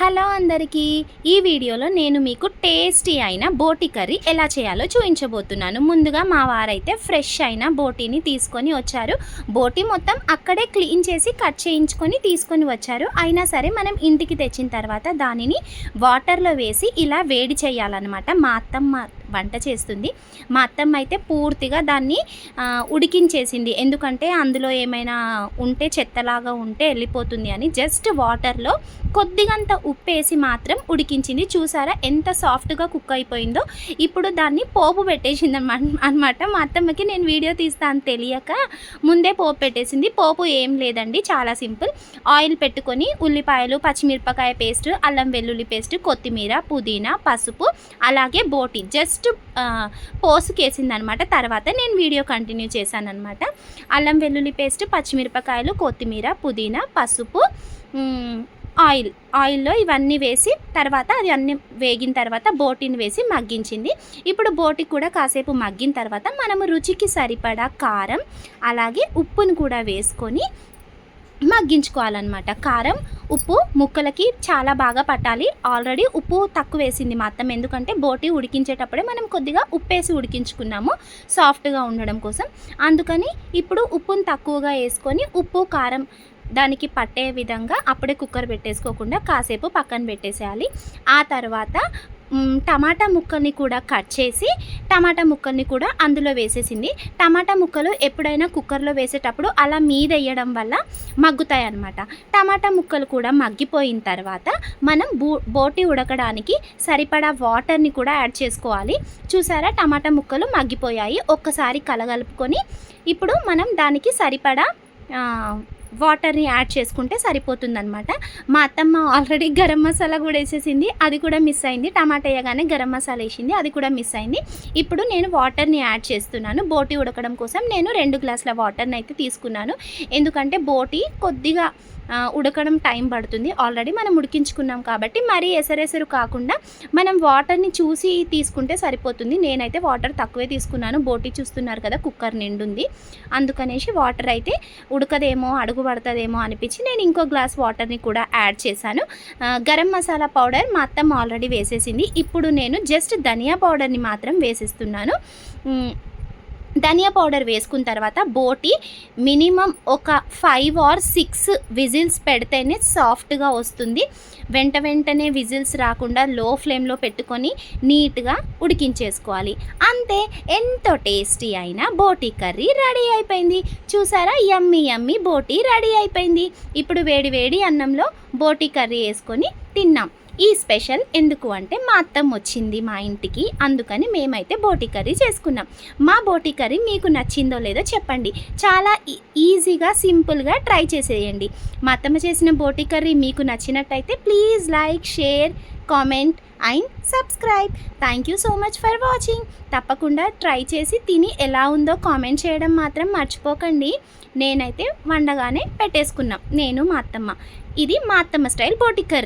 Hello అందరికీ, ఈ వీడియోలో నేను మీకు టేస్టీ అయిన బోటి కర్రీ ఎలా చేయాలో చూపించబోతున్నాను. ముందుగా మా వారైతే ఫ్రెష్ అయిన బోటీని తీసుకొని వచ్చారు. బోటీ మొత్తం అక్కడే క్లీన్ చేసి కట్ చేయించుకొని తీసుకొని వచ్చారు. అయినా సరే మనం ఇంటికి తెచ్చిన తర్వాత దానిని వాటర్లో వేసి ఇలా వేడి చేయాలన్నమాట. మా అత్తమ్మ వంట చేస్తుంది. మా అత్తమ్మ అయితే పూర్తిగా దాన్ని ఉడికించేసింది. ఎందుకంటే అందులో ఏమైనా ఉంటే చెత్తలాగా ఉంటే వెళ్ళిపోతుంది అని జస్ట్ వాటర్లో కొద్దిగంత ఉప్పేసి మాత్రం ఉడికించింది. చూసారా ఎంత సాఫ్ట్గా కుక్ అయిపోయిందో. ఇప్పుడు దాన్ని పోపు పెట్టేసింది అనమాట. మా అత్తమ్మకి నేను వీడియో తీస్తాను తెలియక ముందే పోపు పెట్టేసింది. పోపు ఏం లేదండి, చాలా సింపుల్. ఆయిల్ పెట్టుకొని ఉల్లిపాయలు, పచ్చిమిరపకాయ పేస్ట్, అల్లం వెల్లుల్లి పేస్ట్, కొత్తిమీర, పుదీనా, పసుపు, అలాగే బోటి జస్ట్ పోసుకేసింది అనమాట. తర్వాత నేను వీడియో కంటిన్యూ చేశాను అనమాట. అల్లం వెల్లుల్లి పేస్ట్, పచ్చిమిరపకాయలు, కొత్తిమీర, పుదీనా, పసుపు, ఆయిల్లో ఇవన్నీ వేసి తర్వాత అది అన్నీ వేగిన తర్వాత బోటిని వేసి మగ్గించింది. ఇప్పుడు బోటి కూడా కాసేపు మగ్గిన తర్వాత మనము రుచికి సరిపడా కారం అలాగే ఉప్పును కూడా వేసుకొని మగ్గించుకోవాలన్నమాట. కారం ఉప్పు ముక్కలకి చాలా బాగా పట్టాలి. ఆల్రెడీ ఉప్పు తక్కువ వేసింది మా అత్తమ్మ, ఎందుకంటే బోటి ఉడికించేటప్పుడే మనం కొద్దిగా ఉప్పేసి ఉడికించుకున్నాము సాఫ్ట్గా ఉండడం కోసం. అందుకని ఇప్పుడు ఉప్పును తక్కువగా వేసుకొని ఉప్పు కారం దానికి పట్టే విధంగా అప్పుడే కుక్కర్ పెట్టేసుకోకుండా కాసేపు పక్కన పెట్టేసేయాలి. ఆ తర్వాత టమాటా ముక్కల్ని కూడా కట్ చేసి టమాటా ముక్కల్ని కూడా అందులో వేసేసింది. టమాటా ముక్కలు ఎప్పుడైనా కుక్కర్లో వేసేటప్పుడు అలా మీద వేయడం వల్ల మగ్గుతాయి అన్నమాట. టమాటా ముక్కలు కూడా మగ్గిపోయిన తర్వాత మనం బోటి ఉడకడానికి సరిపడా వాటర్ని కూడా యాడ్ చేసుకోవాలి. చూసారా, టమాటా ముక్కలు మగ్గిపోయాయి. ఒక్కసారి కలగలుపుకొని ఇప్పుడు మనం దానికి సరిపడా వాటర్ని యాడ్ చేసుకుంటే సరిపోతుందన్నమాట. మా అత్తమ్మ ఆల్రెడీ గరం మసాలా కూడా వేసేసింది, అది కూడా మిస్ అయింది. టమాటా వేయగానే గరం మసాలా వేసింది, అది కూడా మిస్ అయింది. ఇప్పుడు నేను వాటర్ని యాడ్ చేస్తున్నాను. బోటి ఉడకడం కోసం నేను 2 గ్లాసుల వాటర్ని అయితే తీసుకున్నాను. ఎందుకంటే బోటి కొద్దిగా ఉడకడం టైం పడుతుంది. ఆల్రెడీ మనం ఉడికించుకున్నాం కాబట్టి మరీ ఎసరెసరు కాకుండా మనం వాటర్ని చూసి తీసుకుంటే సరిపోతుంది. నేనైతే వాటర్ తక్కువే తీసుకున్నాను. బోటి చూస్తున్నారు కదా, కుక్కర్ నిండుంది. అందుకనేసి వాటర్ అయితే ఉడకదేమో అడుగు పడుతుందేమో అనిపించి నేను ఇంకో గ్లాస్ వాటర్ని కూడా యాడ్ చేశాను. గరం మసాలా పౌడర్ మా అత్తమ్మ ఆల్రెడీ వేసేసింది. ఇప్పుడు నేను జస్ట్ ధనియా పౌడర్ని మాత్రం వేసేస్తున్నాను. ధనియా పౌడర్ వేసుకున్న తర్వాత బోటి మినిమం ఒక 5 or 6 విజిల్స్ పెడితేనే సాఫ్ట్గా వస్తుంది. వెంటనే విజిల్స్ రాకుండా లో ఫ్లేమ్లో పెట్టుకొని నీట్గా ఉడికించేసుకోవాలి. అంతే, ఎంతో టేస్టీ అయిన బోటి కర్రీ రెడీ అయిపోయింది. చూసారా, యమ్మీ బోటి రెడీ అయిపోయింది. ఇప్పుడు వేడి అన్నంలో బోటి కర్రీ వేసుకొని తిన్నాం. ఈ స్పెషల్ ఎందుకు అంటే మా అత్తమ్మ వచ్చింది మా ఇంటికి, అందుకని మేమైతే బోటి కర్రీ చేసుకున్నాం. మా బోటి కర్రీ మీకు నచ్చిందో లేదో చెప్పండి. చాలా ఈజీగా సింపుల్గా ట్రై చేసేయండి. మా అత్తమ్మ చేసిన బోటి కర్రీ మీకు నచ్చినట్టయితే please like, share, comment and subscribe. Thank you so much for watching. తప్పకుండా ట్రై చేసి తిని ఎలా ఉందో కామెంట్ చేయడం మాత్రం మర్చిపోకండి. నేనైతే వండగానే పెట్టేసుకున్నాం, నేను మా అత్తమ్మ. ఇది మా అత్తమ్మ స్టైల్ బోటి కర్రీ.